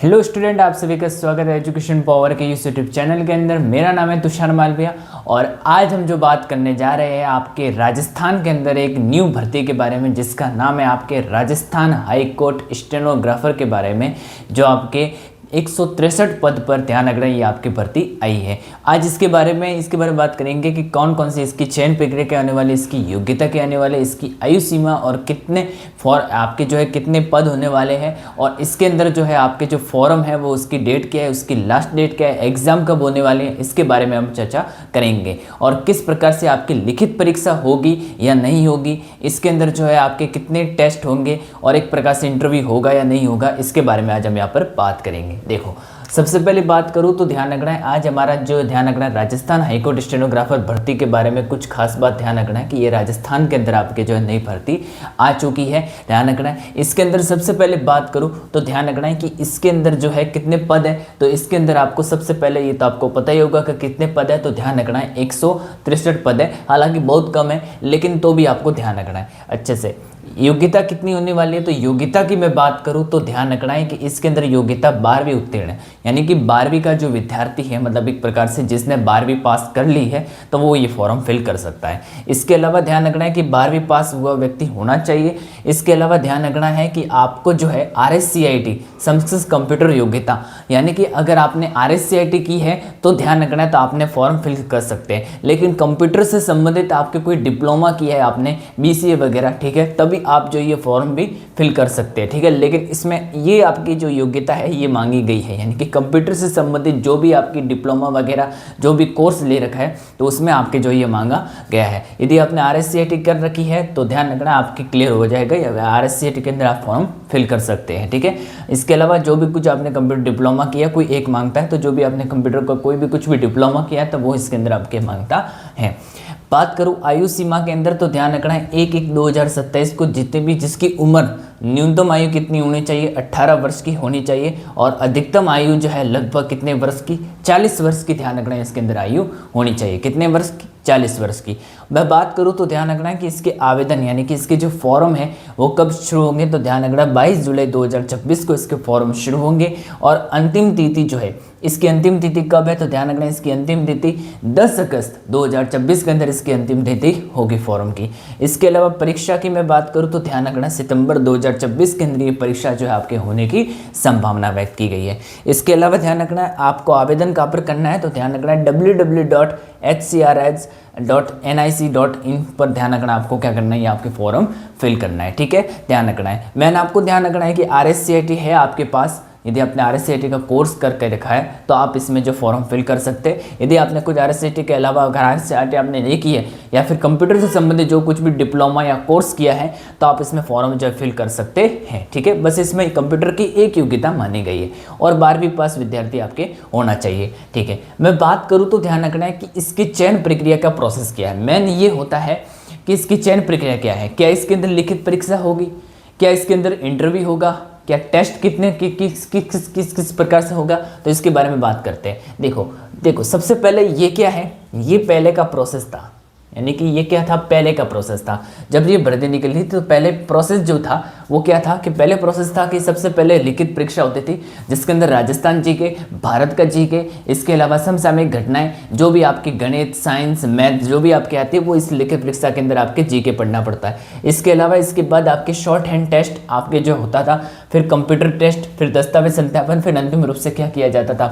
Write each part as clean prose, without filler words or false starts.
Hello student, आप सभी का स्वागत है एजुकेशन पावर के इस यूट्यूब चैनल के अंदर। मेरा नाम है तुषार मालविया और आज हम जो बात करने जा रहे हैं आपके राजस्थान के अंदर एक न्यू भर्ती के बारे में, जिसका नाम है आपके राजस्थान हाई कोर्ट स्टेनोग्राफर के बारे में, जो आपके 163 पद पर ध्यान रख रहे हैं। ये आपकी भर्ती आई है। आज इसके बारे में बात करेंगे कि कौन कौन सी इसकी चयन प्रक्रिया के आने वाले, इसकी योग्यता के आने वाले, इसकी आयु सीमा और कितने आपके जो है कितने पद होने वाले हैं, और इसके अंदर जो है आपके जो फॉर्म है वो उसकी डेट क्या है, उसकी लास्ट डेट क्या है, एग्जाम कब होने वाले हैं, इसके बारे में हम चर्चा करेंगे। और किस प्रकार से आपकी लिखित परीक्षा होगी या नहीं होगी, इसके अंदर जो है आपके कितने टेस्ट होंगे और एक प्रकार से इंटरव्यू होगा या नहीं होगा, इसके बारे में आज हम यहाँ पर बात करेंगे। देखो, सबसे पहले बात करूं तो ध्यान रखना है, आज हमारा जो ध्यान रखना है राजस्थान हाईकोर्ट स्टेनोग्राफर भर्ती के बारे में कुछ खास बात ध्यान रखना है कि ये राजस्थान के अंदर आपके जो है नई भर्ती आ चुकी है। ध्यान रखना है इसके अंदर सबसे पहले बात करूं तो ध्यान रखना है कि इसके अंदर जो है कितने पद है। तो इसके अंदर आपको सबसे पहले, ये तो आपको पता ही होगा कि कितने पद है, तो ध्यान रखना है 163 पद है। हालांकि बहुत कम है, लेकिन तो भी आपको ध्यान रखना है अच्छे से। योग्यता कितनी होने वाली है, तो योग्यता की मैं बात करूं तो ध्यान रखना है कि इसके अंदर योग्यता 12वीं उत्तीर्ण है, यानी कि 12वीं का जो विद्यार्थी है, मतलब एक प्रकार से जिसने 12वीं पास कर ली है तो वो ये फॉर्म फिल कर सकता है। इसके अलावा ध्यान रखना है कि 12वीं पास हुआ व्यक्ति होना चाहिए। इसके अलावा ध्यान रखना है कि आपको जो है RSCIT समकक्ष कंप्यूटर योग्यता, यानी कि अगर आपने RSCIT की है तो ध्यान रखना है तो आपने फॉर्म फिल कर सकते हैं। लेकिन कंप्यूटर से संबंधित आपके कोई डिप्लोमा किया है आपने, BCA वगैरह, ठीक है, तभी आप जो ये फॉर्म भी फिल कर सकते हैं, ठीक है। लेकिन इसमें ये आपकी जो योग्यता है ये मांगी गई है, यानी कि कंप्यूटर से संबंधित जो भी आपकी डिप्लोमा वगैरह जो भी कोर्स ले रखा है तो उसमें आपके जो ये मांगा गया है। यदि आपने RSCIT कर रखी है तो ध्यान रखना आपकी क्लियर हो जाएगा, या RSCIT के अंदर आप फॉर्म फिल कर सकते हैं, ठीक है। इसके अलावा जो भी कुछ आपने कंप्यूटर डिप्लोमा किया, कोई एक मांगता है, तो जो भी आपने कंप्यूटर का कोई भी कुछ भी डिप्लोमा किया है तो वो इसके अंदर आपके मांगता है। बात करूं आयु सीमा के अंदर तो ध्यान रखना है 1/1/2027 को जितने भी जिसकी उम्र न्यूनतम आयु कितनी होनी चाहिए, 18 वर्ष की होनी चाहिए, और अधिकतम आयु जो है लगभग कितने वर्ष की, 40 वर्ष की ध्यान रखना है इसके अंदर आयु होनी चाहिए। कितने वर्ष की, 40 वर्ष की। मैं बात करूं तो ध्यान रखना है कि इसके आवेदन, यानी कि इसके जो फॉर्म है वो कब शुरू होंगे, तो ध्यान रखना 22 जुलाई 2026 को इसके फॉर्म शुरू होंगे। और अंतिम तिथि जो है, इसकी अंतिम तिथि कब है, तो ध्यान रखना इसकी अंतिम तिथि 10 अगस्त 2026 के अंदर इसकी अंतिम तिथि होगी फॉर्म की। इसके अलावा परीक्षा की मैं बात करूं तो ध्यान रखना सितंबर 2026 के अंदर ये परीक्षा जो है आपके होने की संभावना व्यक्त की गई है। इसके अलावा ध्यान रखना है आपको आवेदन कहाँ पर करना है, तो ध्यान रखना है www.hcrh.nic.in पर ध्यान रखना आपको क्या करना है, ये आपके फॉर्म फिल करना है, ठीक है। ध्यान रखना है, मैंने आपको ध्यान रखना है कि RSCIT है आपके पास। यदि आपने RSCIT का कोर्स करके रखा है तो आप इसमें जो फॉर्म फिल कर सकते हैं। यदि आपने कुछ RSCIT के अलावा अगर RSCIT आपने नहीं की है, या फिर कंप्यूटर से संबंधित जो कुछ भी डिप्लोमा या कोर्स किया है, तो आप इसमें फॉर्म जो फिल कर सकते हैं, ठीक है। बस इसमें कंप्यूटर की एक योग्यता मानी गई है और 12वीं पास विद्यार्थी आपके होना चाहिए, ठीक है। मैं बात करूँ तो ध्यान रखना है कि इसकी चयन प्रक्रिया का प्रोसेस क्या है। मेन ये होता है कि इसकी चयन प्रक्रिया क्या है, क्या इसके अंदर लिखित परीक्षा होगी, क्या इसके अंदर इंटरव्यू होगा, क्या टेस्ट कितने किस प्रकार से होगा, तो इसके बारे में बात करते हैं। देखो सबसे पहले ये क्या है, ये पहले का प्रोसेस था, यानी कि ये क्या था, पहले का प्रोसेस था। जब ये भर्ती निकली थी तो पहले प्रोसेस जो था वो क्या था कि पहले प्रोसेस था कि सबसे पहले लिखित परीक्षा होती थी, जिसके अंदर राजस्थान जीके, भारत का जीके, इसके अलावा समसामयिक घटनाएं, जो भी आपकी गणित, साइंस, मैथ जो भी आपके आती है वो इस लिखित परीक्षा के अंदर आपके जीके पढ़ना पड़ता है। इसके अलावा इसके बाद आपके शॉर्ट हैंड टेस्ट आपके जो होता था, फिर कंप्यूटर टेस्ट, फिर दस्तावेज सत्यापन, फिर अंतिम रूप से क्या किया जाता था,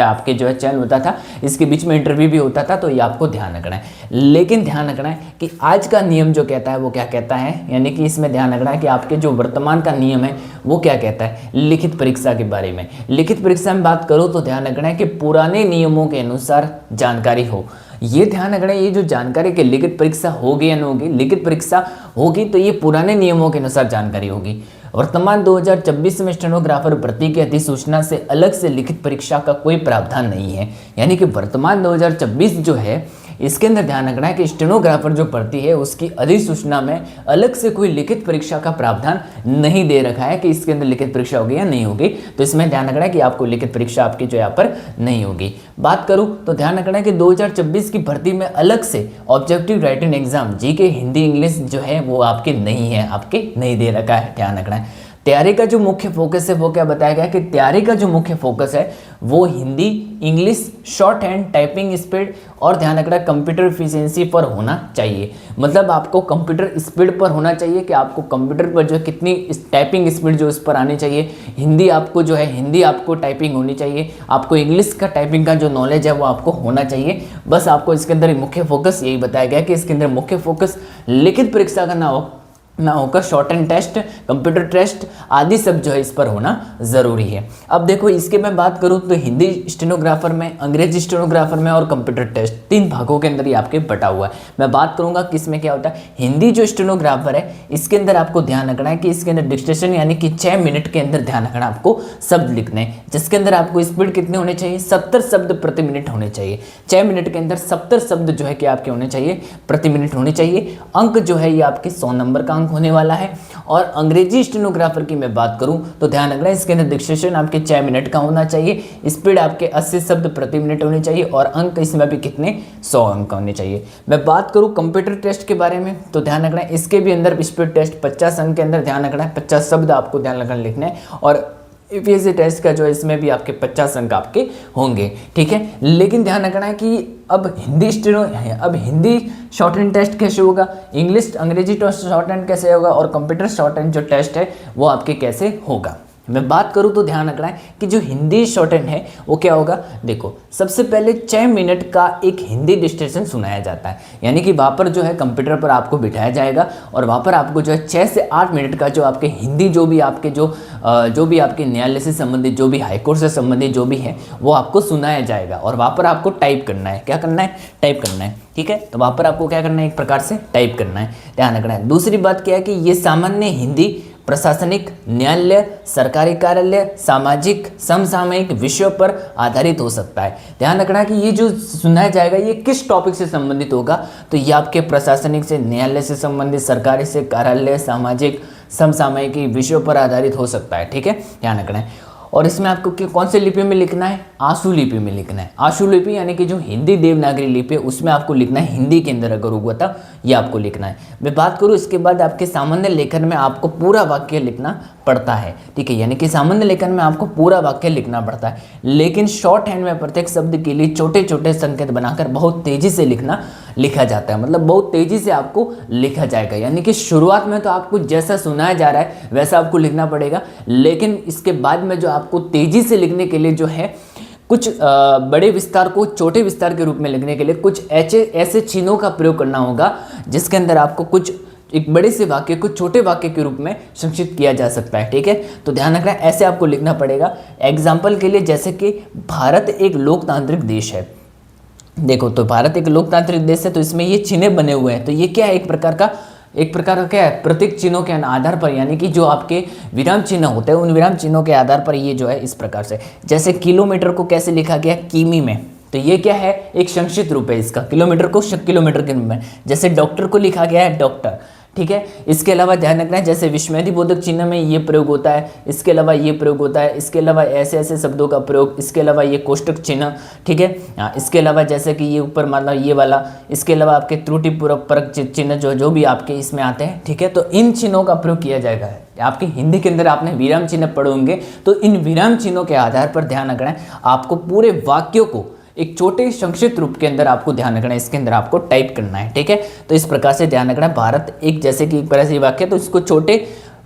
आपके जो है चयन होता था। इसके बीच में इंटरव्यू भी होता था, तो ये आपको ध्यान रखना है। लेकिन ध्यान रखना है कि आज का नियम जो कहता है वो क्या कहता है, यानी कि इसमें ध्यान रखना है कि आपके जो वर्तमान का नियम है वो क्या कहता है लिखित परीक्षा के बारे में। लिखित परीक्षा में बात करूं तो ध्यान रखना है कि पुराने नियमों के अनुसार जानकारी हो। ये ध्यान रखना है, ये जो जानकारी की लिखित परीक्षा होगी या नहीं होगी, लिखित परीक्षा होगी तो ये पुराने नियमों के अनुसार जानकारी होगी। वर्तमान 2026 में स्टेनोग्राफर भर्ती की अधिसूचना से अलग से लिखित परीक्षा का कोई प्रावधान नहीं है, यानी कि वर्तमान 2026 जो है इसके अंदर ध्यान रखना है कि स्टेनोग्राफर जो भर्ती है उसकी अधिसूचना में अलग से कोई लिखित परीक्षा का प्रावधान नहीं दे रखा है कि इसके अंदर लिखित परीक्षा होगी या नहीं होगी। तो इसमें ध्यान रखना है कि आपको लिखित परीक्षा आपकी जो यहाँ पर नहीं होगी। बात करूँ तो ध्यान रखना है कि 2026 की भर्ती में अलग से objective writing exam GK, Hindi, English जो है वो आपके नहीं है, आपके नहीं दे रखा है, ध्यान रखना है। तैयारी का जो मुख्य फोकस है वो क्या बताया गया कि तैयारी का जो मुख्य फोकस है वो Hindi, English, short hand, typing speed और ध्यान रखना कंप्यूटर इफिशिएंसी पर होना चाहिए। मतलब आपको कंप्यूटर स्पीड पर होना चाहिए कि आपको कंप्यूटर पर जो है कितनी टाइपिंग स्पीड जो इस पर आनी चाहिए, हिंदी आपको जो है हिंदी आपको टाइपिंग होनी चाहिए, आपको इंग्लिश का टाइपिंग का जो नॉलेज है वो आपको होना चाहिए। बस आपको इसके अंदर मुख्य फोकस यही बताया गया कि इसके अंदर मुख्य फोकस लिखित परीक्षा का ना होकर short and test, computer test आदि सब जो है इस पर होना ज़रूरी है। अब देखो इसके मैं बात करूँ तो हिंदी स्टेनोग्राफर में, अंग्रेजी स्टेनोग्राफर में और कंप्यूटर टेस्ट 3 भागों के अंदर ये आपके बटा हुआ है। मैं बात करूँगा किस में क्या होता है। हिंदी जो स्टेनोग्राफर है इसके अंदर आपको ध्यान रखना है कि इसके अंदर डिक्टेशन यानी कि 6 मिनट के अंदर ध्यान रखना आपको शब्द लिखने हैं, जिसके अंदर आपको स्पीड कितने होने चाहिए, 70 शब्द प्रति मिनट होने चाहिए। 6 मिनट के अंदर 70 शब्द जो है कि आपके होने चाहिए, प्रति मिनट होने चाहिए। अंक जो है ये आपके 100 नंबर का अंक होने वाला है। और अंग्रेजी स्टेनोग्राफर की मैं बात करूं तो ध्यान रखना इसके अंदर डिक्टेशन आपके 6 मिनट का होना चाहिए, स्पीड आपके 80 शब्द प्रति मिनट होनी चाहिए और अंक इसमें भी कितने 100 अंक होने चाहिए। मैं बात करूं कंप्यूटर टेस्ट के बारे में तो ध्यान रखना इसके भी अंदर स्पीड टेस्ट 50 अंक के अंदर ध्यान रखना है, 50 शब्द आपको ध्यान रखना लिखना है और यूपीएससी टेस्ट का जो है इसमें भी आपके 50 अंक आपके होंगे, ठीक है। लेकिन ध्यान रखना है कि अब हिंदी शॉर्ट हैंड टेस्ट कैसे होगा, इंग्लिश अंग्रेजी टेस्ट शॉर्ट हैंड कैसे होगा और कंप्यूटर शॉर्ट हैंड जो टेस्ट है वो आपके कैसे होगा। मैं बात करूं तो ध्यान रखना है कि जो हिंदी शॉर्ट हैंड है वो क्या होगा। देखो सबसे पहले 6 मिनट का एक हिंदी डिक्टेशन सुनाया जाता है, यानी कि वहाँ पर जो है कंप्यूटर पर आपको बिठाया जाएगा और वहाँ पर आपको जो है 6 से 8 मिनट का जो आपके हिंदी जो भी आपके न्यायालय से संबंधित, जो भी हाईकोर्ट से संबंधित जो भी है वो आपको सुनाया जाएगा और वहाँ पर आपको टाइप करना है। क्या करना है? टाइप करना है, ठीक है। तो वहाँ पर आपको क्या करना है? एक प्रकार से टाइप करना है, ध्यान रखना है। दूसरी बात क्या है कि ये सामान्य हिंदी प्रशासनिक, न्यायालय, सरकारी कार्यालय, सामाजिक, समसामयिक विषयों पर आधारित हो सकता है। ध्यान रखना कि ये जो सुनाया जाएगा ये किस टॉपिक से संबंधित होगा, तो ये आपके प्रशासनिक से, न्यायालय से संबंधित, सरकारी से, कार्यालय, सामाजिक, समसामयिक विषयों पर आधारित हो सकता है, ठीक है, ध्यान रखना है। और इसमें आपको कौन से लिपि में लिखना है? आशु लिपि में लिखना है। आशु लिपि यानी कि जो हिंदी देवनागरी लिपि है उसमें आपको लिखना है, हिंदी के अंदर अगर होगा तो ये आपको लिखना है। मैं बात करूँ इसके बाद आपके सामान्य लेखन में आपको पूरा वाक्य लिखना पड़ता है, ठीक है, यानी कि सामान्य लेखन में आपको पूरा वाक्य लिखना पड़ता है। लेकिन शॉर्ट हैंड में प्रत्येक शब्द के लिए छोटे छोटे संकेत बनाकर बहुत तेजी से लिखा जाता है, मतलब बहुत तेजी से आपको लिखा जाएगा। यानी कि शुरुआत में तो आपको जैसा सुनाया जा रहा है वैसा आपको लिखना पड़ेगा, लेकिन इसके बाद में जो आपको तेजी से लिखने के लिए जो है कुछ बड़े विस्तार को छोटे विस्तार के रूप में लिखने के लिए कुछ ऐसे चिन्हों का प्रयोग करना होगा जिसके अंदर आपको कुछ एक बड़े से वाक्य को छोटे वाक्य के रूप में संक्षिप्त किया जा सकता है, ठीक है। तो ध्यान रखना ऐसे आपको लिखना पड़ेगा। एग्जाम्पल के लिए जैसे कि भारत एक लोकतांत्रिक देश है, देखो तो भारत एक लोकतांत्रिक देश है तो इसमें ये चिन्ह बने हुए हैं, तो ये क्या है? एक प्रकार का क्या है? प्रतीक चिन्हों के आधार पर, यानी कि जो आपके विराम चिन्ह होते हैं उन विराम चिन्हों के आधार पर ये जो है इस प्रकार से, जैसे किलोमीटर को कैसे लिखा गया? किमी में, तो ये क्या है? एक संक्षिप्त रूप है इसका, किलोमीटर को किलोमीटर के रूप में। जैसे डॉक्टर को लिखा गया है डॉक्टर, ठीक है। इसके अलावा ध्यान रखना है जैसे विस्मयदी बोधक चिन्ह में ये प्रयोग होता है, इसके अलावा ये प्रयोग होता है, इसके अलावा ऐसे ऐसे शब्दों का प्रयोग, इसके अलावा ये कोष्टक चिन्ह, ठीक है। इसके अलावा जैसे कि ये ऊपर मान लो ये वाला, इसके अलावा आपके त्रुटिपूर्वक परक चिन्ह जो भी आपके इसमें आते हैं, ठीक है। तो इन चिन्हों का प्रयोग किया जाएगा। आपके हिंदी के अंदर आपने विराम चिन्ह पढ़े होंगे, तो इन विराम चिन्हों के आधार पर ध्यान रखना है आपको पूरे वाक्यों को एक छोटे संक्षिप्त रूप के अंदर आपको ध्यान रखना है, इसके अंदर आपको टाइप करना है, ठीक है। तो इस प्रकार से ध्यान रखना है, भारत एक जैसे कि एक तरह से वाक्य, तो इसको छोटे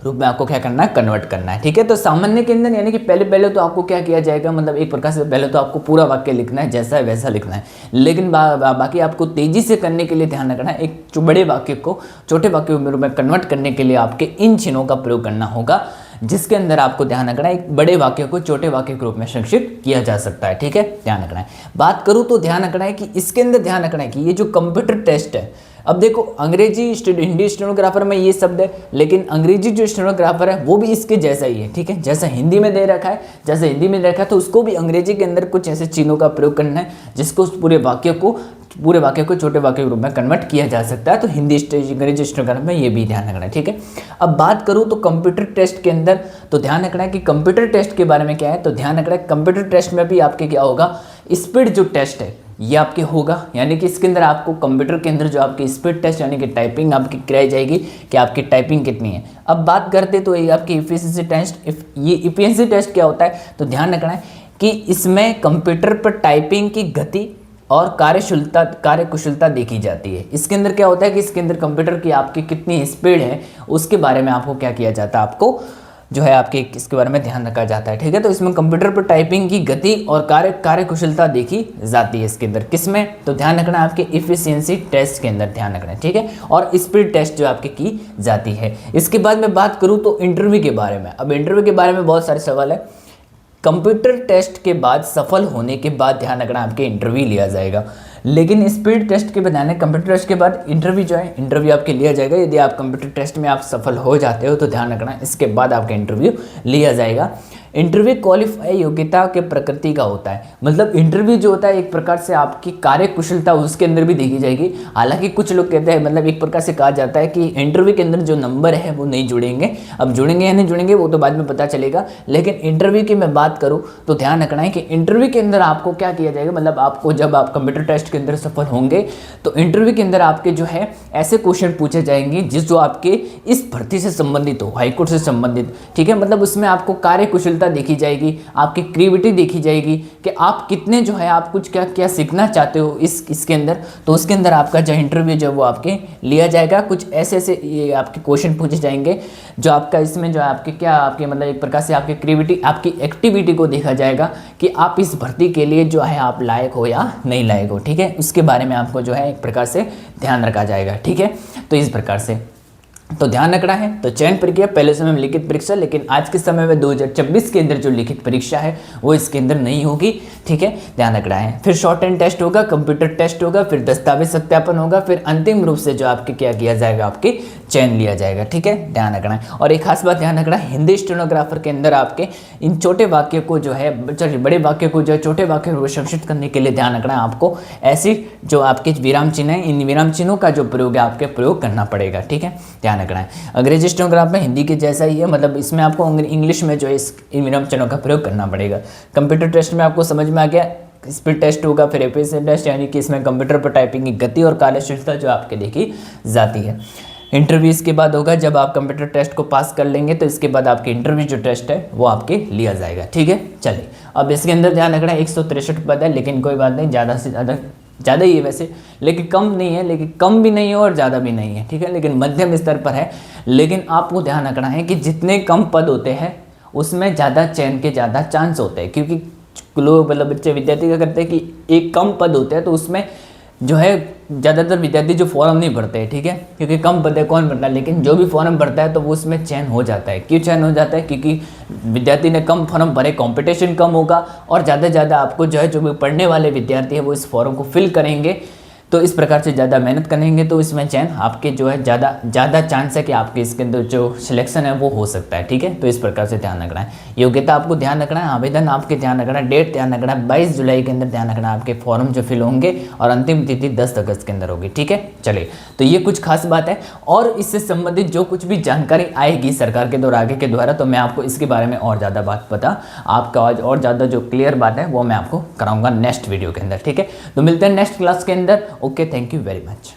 रूप में आपको क्या करना है? कन्वर्ट करना है, ठीक है। तो सामान्य के अंदर यानी कि पहले तो आपको क्या किया जाएगा, मतलब एक प्रकार से पहले तो आपको पूरा वाक्य लिखना है, जैसा है वैसा लिखना है, लेकिन बाकी आपको तेजी से करने के लिए ध्यान रखना है एक बड़े वाक्य को छोटे वाक्य में कन्वर्ट करने के लिए आपके इन चिन्हों का प्रयोग करना होगा, जिसके अंदर आपको ध्यान रखना है एक बड़े वाक्य को छोटे वाक्य के रूप में संक्षिप्त किया जा सकता है, ठीक है, ध्यान रखना है। बात करूं तो ध्यान रखना है कि इसके अंदर ध्यान रखना है कि ये जो कंप्यूटर टेस्ट है, अब देखो अंग्रेजी हिंदी स्टेनोग्राफर में ये शब्द है, लेकिन अंग्रेजी जो स्टेनोग्राफर है वो भी इसके जैसा ही है, ठीक है। जैसा हिंदी में दे रखा है, जैसे हिंदी में दे रखा है तो उसको भी अंग्रेजी के अंदर कुछ ऐसे चिन्हों का प्रयोग करना है जिसको उस पूरे वाक्य को छोटे वाक्य के रूप में कन्वर्ट किया जा सकता है। तो हिंदी अंग्रेजी स्टेनोग्राफर में ये भी ध्यान रखना है, ठीक है। अब बात करूँ तो कंप्यूटर टेस्ट के अंदर तो ध्यान रखना है कि कंप्यूटर टेस्ट के बारे में क्या है, तो ध्यान रखना है कंप्यूटर टेस्ट में भी आपके क्या होगा, स्पीड जो टेस्ट है ये आपके होगा, यानी कि इसके अंदर आपको कंप्यूटर के अंदर जो आपकी स्पीड टेस्ट यानी कि टाइपिंग आपकी कराई जाएगी कि आपकी टाइपिंग कितनी है। अब बात करते तो ये आपकी इफिशिएंसी टेस्ट। ये इफिशिएंसी टेस्ट क्या होता है, तो ध्यान रखना है कि इसमें कंप्यूटर पर टाइपिंग की गति और कार्यकुशलता देखी जाती है। इसके अंदर क्या होता है कि इसके अंदर कंप्यूटर की आपकी कितनी स्पीड है उसके बारे में आपको क्या किया जाता है, आपको जो है आपके इसके बारे में ध्यान रखा जाता है। ठीक है, तो इसमें कंप्यूटर पर टाइपिंग की गति और कार्यकुशलता देखी जाती है इसके अंदर। किसमें, तो ध्यान रखना आपके इफिशिएंसी टेस्ट के अंदर ध्यान रखना है। ठीक है, और स्पीड टेस्ट जो आपके की जाती है। इसके बाद मैं बात करूँ तो इंटरव्यू के बारे में। अब इंटरव्यू के बारे में बहुत सारे सवाल है। कंप्यूटर टेस्ट के बाद सफल होने के बाद ध्यान रखना आपके इंटरव्यू लिया जाएगा, लेकिन स्पीड टेस्ट के बजाय कंप्यूटर टेस्ट के बाद इंटरव्यू जो है इंटरव्यू आपके लिया जाएगा। यदि आप कंप्यूटर टेस्ट में आप सफल हो जाते हो तो ध्यान रखना इसके बाद आपका इंटरव्यू लिया जाएगा। इंटरव्यू क्वालिफाई योग्यता के प्रकृति का होता है, मतलब इंटरव्यू जो होता है एक प्रकार से आपकी कार्यकुशलता उसके अंदर भी देखी जाएगी। हालांकि कुछ लोग कहते हैं, मतलब एक प्रकार से कहा जाता है कि इंटरव्यू के अंदर जो नंबर है वो नहीं जुड़ेंगे। अब जुड़ेंगे या नहीं जुड़ेंगे वो तो बाद में पता चलेगा, लेकिन इंटरव्यू की मैं बात करूँ तो ध्यान रखना है कि इंटरव्यू के अंदर आपको क्या किया जाएगा, मतलब आपको जब आप कंप्यूटर टेस्ट के अंदर सफल होंगे तो इंटरव्यू के अंदर आपके जो है ऐसे क्वेश्चन पूछे जाएंगे जो आपके इस भर्ती से संबंधित हो, हाईकोर्ट से संबंधित। ठीक है, मतलब उसमें आपको कार्यकुशलता देखी जाएगी, आपकी क्रिएटिविटी देखी जाएगी कि आप कितने जो है आप कुछ क्या क्या सीखना चाहते हो इसके अंदर। तो उसके अंदर आपका जो इंटरव्यू जो वो आपके लिया जाएगा। कुछ ऐसे ऐसे ये आपके क्वेश्चन पूछे जाएंगे जो आपका इसमें जो है आपके क्या आपके मतलब एक प्रकार से आपकी क्रिएटिविटी आपकी एक्टिविटी को देखा जाएगा कि आप इस भर्ती के लिए जो है आप लायक हो या नहीं लायक हो। ठीक है, उसके बारे में आपको जो है एक प्रकार से ध्यान रखा जाएगा। ठीक है, तो इस प्रकार से तो ध्यान रखना है। तो चयन प्रक्रिया पहले समय में लिखित परीक्षा, लेकिन आज के समय में 2026 के अंदर जो लिखित परीक्षा है वो इसके अंदर नहीं होगी। ठीक है, ध्यान रखना है। फिर शॉर्ट हैंड टेस्ट होगा, कंप्यूटर टेस्ट होगा, फिर दस्तावेज सत्यापन होगा, फिर अंतिम रूप से जो आपके क्या किया जाएगा, आपके चयन लिया जाएगा। ठीक है, ध्यान रखना है। और एक खास बात ध्यान रखना है, हिंदी स्टेनोग्राफर के अंदर आपके इन छोटे वाक्य को जो है बड़े वाक्य को जो है छोटे वाक्य को संक्षिप्त करने के लिए ध्यान रखना है आपको ऐसी जो आपके विराम चिन्ह है, इन विराम चिन्हों का जो प्रयोग है आपके प्रयोग करना पड़ेगा। ठीक है, ध्यान रखना है। अंग्रेजी स्टेनोग्राफ में हिंदी के जैसा ही है, मतलब इसमें आपको इंग्लिश में जो है इन विराम चिन्हों का प्रयोग करना पड़ेगा। कंप्यूटर टेस्ट में आपको समझ में आ गया, स्पीड टेस्ट होगा, फिर एफिशिएंसी टेस्ट यानी कि इसमें कंप्यूटर पर टाइपिंग की गति और कार्यकुशलता जो आपके देखी जाती है। इंटरव्यू इसके बाद होगा, जब आप कंप्यूटर टेस्ट को पास कर लेंगे तो इसके बाद आपके इंटरव्यू जो टेस्ट है वो आपके लिया जाएगा। ठीक है, चलिए अब इसके अंदर ध्यान रखना है 163 पद है, लेकिन कोई बात नहीं, ज़्यादा से ज़्यादा ही है वैसे, लेकिन कम नहीं है, लेकिन कम भी नहीं है और ज़्यादा भी नहीं है। ठीक है, लेकिन मध्यम स्तर पर है। लेकिन आपको ध्यान रखना है कि जितने कम पद होते हैं उसमें ज़्यादा चयन के ज़्यादा चांस होते हैं, क्योंकि लोग मतलब बच्चे विद्यार्थी क्या करते हैं कि एक कम पद होते हैं तो उसमें जो है ज़्यादातर विद्यार्थी जो फॉर्म नहीं भरते हैं। ठीक है, क्योंकि कम पद है कौन भरता है, लेकिन जो भी फॉर्म भरता है तो वो उसमें चयन हो जाता है। क्यों चयन हो जाता है, क्योंकि विद्यार्थी ने कम फॉर्म भरे, कंपटीशन कम होगा और ज़्यादा से ज़्यादा आपको जो है जो भी पढ़ने वाले विद्यार्थी है वो इस फॉर्म को फिल करेंगे, तो इस प्रकार से ज़्यादा मेहनत करेंगे तो इसमें चयन आपके जो है ज़्यादा चांस है कि आपके इसके अंदर जो सिलेक्शन है वो हो सकता है। ठीक है, तो इस प्रकार से ध्यान रखना है। योग्यता आपको ध्यान रखना है, आवेदन आपके ध्यान रखना है, डेट ध्यान रखना है 22 जुलाई के अंदर ध्यान रखना है आपके फॉर्म जो फिल होंगे और अंतिम तिथि 10 अगस्त के अंदर होगी। ठीक है, चलिए तो ये कुछ खास बात है। और इससे संबंधित जो कुछ भी जानकारी आएगी सरकार के द्वारा आगे के द्वारा तो मैं आपको इसके बारे में और ज़्यादा बात पता आपका आज और ज़्यादा जो क्लियर बात है वो मैं आपको कराऊंगा नेक्स्ट वीडियो के अंदर। ठीक है, तो मिलते हैं नेक्स्ट क्लास के अंदर। Okay, thank you very much.